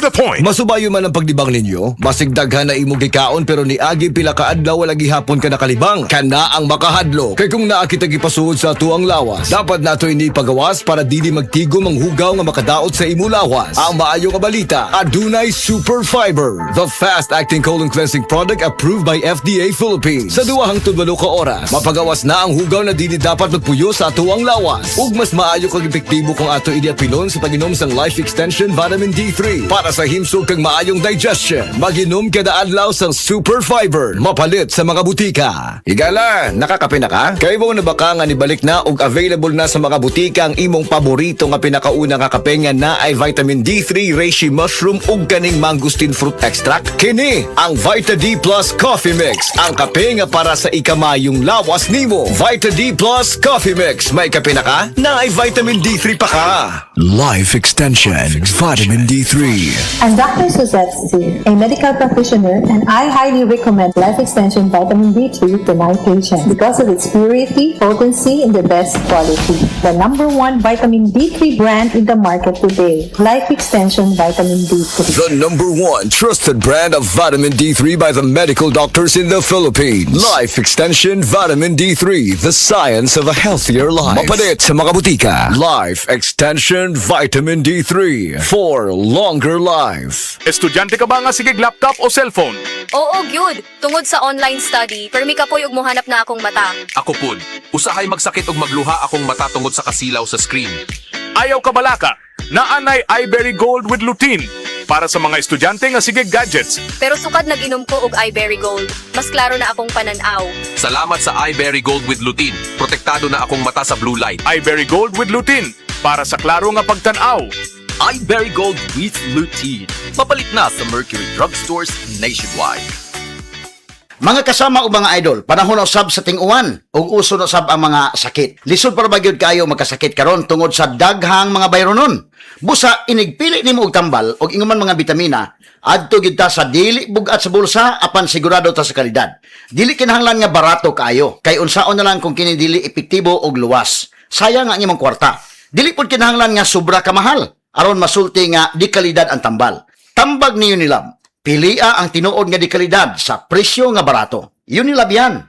to the point. Masubayo man ang pagdibang ninyo, masigdaghan na imo gikaon pero niagi pila ka adlaw wala gihapon ka nakalibang. Kana ang makahadlo. Kay kung naa kita gipasuod sa tuang lawas, dapat nato ini pagawas para dili magtigom ang hugaw nga makadaot sa imo lawas. Ang maayo nga balita, adunay Super Fiber, the fast-acting colon cleansing product approved by FDA Philippines. Sa 2 hangtod 8 ka oras, mapagawas na ang hugaw na dili dapat magpuyo sa tuang lawas. Ug mas maayo kag epektibo kung ato ini apilon sa pag-inom sang Life Extension Vitamin D3 para sa himsog kag maayong digestion. Mag-inom kada adlaw sang Super Fiber, mapalit sa mga butika. Higala, nakakape na ka? Kay mo na baka nga nibalik na ug available na sa mga butika ang imong paborito nga pinakauna nga kape nga na ay vitamin D3, reishi mushroom ug kaning mangosteen fruit extract? Kini ang Vita D Plus Coffee Mix, ang kape nga para sa ikamayong lawas nimo. Vita D Plus Coffee Mix, may kape na ka? Na ay vitamin D3 pa ka. Life Extension Vitamin D3. I'm Dr. Suzette C., a medical practitioner, and I highly recommend Life Extension Vitamin D3 to my patients because of its purity, potency, and the best quality. The #1 vitamin D3 brand in the market today, Life Extension Vitamin D3. The #1 trusted brand of vitamin D3 by the medical doctors in the Philippines. Life Extension Vitamin D3, the science of a healthier life. Mapalit sa mga butika. Life Extension Vitamin D3 for longer life. Estudyante ka ba nga sigig laptop o cellphone? Oo, gyud. Tungod sa online study, permi ka po'y ug mohanap na akong mata. Ako pud, usahay magsakit og magluha akong mata tungod sa kasilaw sa screen. Ayaw ka balaka, naanay iBerry Gold with lutein para sa mga estudyante nga sigig gadgets. Pero sukad nag-inom ko og iBerry Gold. Mas klaro na akong pananaw. Salamat sa iBerry Gold with lutein. Protektado na akong mata sa blue light. iBerry Gold with lutein para sa klaro nga pagtanaw. iBerry Gold with lutein. Mapalit na sa Mercury Drugstores nationwide. Mga kasama o mga idol, panahon usab sa ting-uwan ug uso na usab ang mga sakit. Lisod para ba gyud kayo magkasakit karon tungod sa daghang mga bayronon. Busa inigpili nimo og tambal og inguman mga bitamina adto gyud ta sa dili bugat sa bulsa apan sigurado ta sa kalidad. Dili kinahanglan nga barato kayo kay unsaon na lang kung kini dili epektibo og luwas. Sayang ang imong kwarta. Dili pud kinahanglan nga sobra ka mahal aron masulti nga di kalidad ang tambal. Tambag ni Unilab. Pilia ang tinuod nga di kalidad sa presyo nga barato. Unilab yan.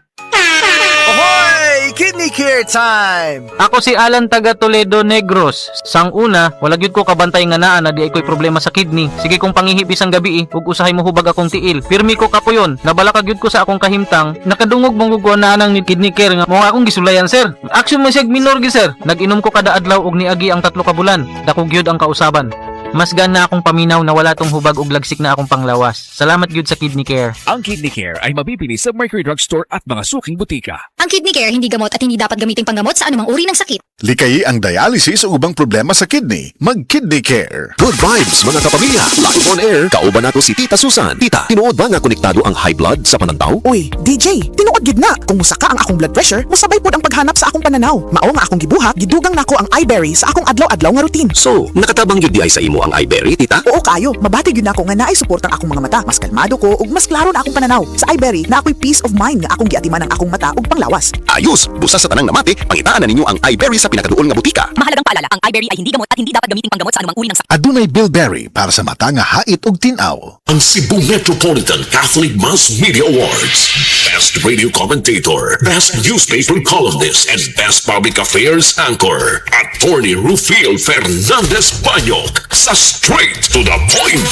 Ahoy! Kidney Care time! Ako si Alan taga Toledo Negros. Sang una, wala gyud ko kabantay nga naa na di ay ko'y problema sa kidney. Sige kong pangihip isang gabi ug usahay mo hubag akong tiil. Pirmi ko kapuyon, nabala ka gyud ko sa akong kahimtang. Nakadungog mong gugwa na nang ni Kidney Care nga mo akong gisulayan sir. Action man siya minor gi sir. Nag-inom ko kada adlaw og niagi ang 3 ka bulan. Dako gyud ang kausaban. Mas gana akong paminaw na wala tong hubag og lagsik na akong panglawas. Salamat gyud sa Kidney Care. Ang Kidney Care ay mabibili sa Mercury Drugstore at mga suking butika. Ang Kidney Care hindi gamot at hindi dapat gamiting panggamot sa anumang uri ng sakit. Likayi ang dialysis o ubang problema sa kidney. Mag-Kidney Care. Good vibes mga kapamilya. Live on air. Kauban nato si Tita Susan. Tita, tinuod ba nga konektado ang high blood sa panantaw? Uy, DJ, tinuod gid na. Kung musaka ang akong blood pressure, masabay pod ang paghanap sa akong pananaw. Mao nga akong gibuhat, gidugang nako ang iBerry sa akong adlaw-adlaw nga routine. So, nakatabang yun di ay sa imo ang iBerry, Tita? Oo kayo, mabati gyud nako nga naay suportang akong mga mata. Mas kalmado ko ug mas klaro na akong pananaw. Sa iBerry, na ako'y peace of mind nga akong giatiman ang akong mata ug panglawas. Ayos, busa sa tanang namati, pangitaan na ninyo ang iBerry sa pinakaduol nga butika. Mahalagang paalala, ang iBerry ay hindi gamot at hindi dapat gamiting panggamot sa anumang uri ng sakit. Adunay Bilberry para sa mata nga hait ug tinaw. Ang Cebu Metropolitan Catholic Mass Media Awards. Best Radio Commentator, Best Newspaper Columnist, and Best Public Affairs Anchor. Attorney Rufil Fernandez Banyok sa Straight to the Point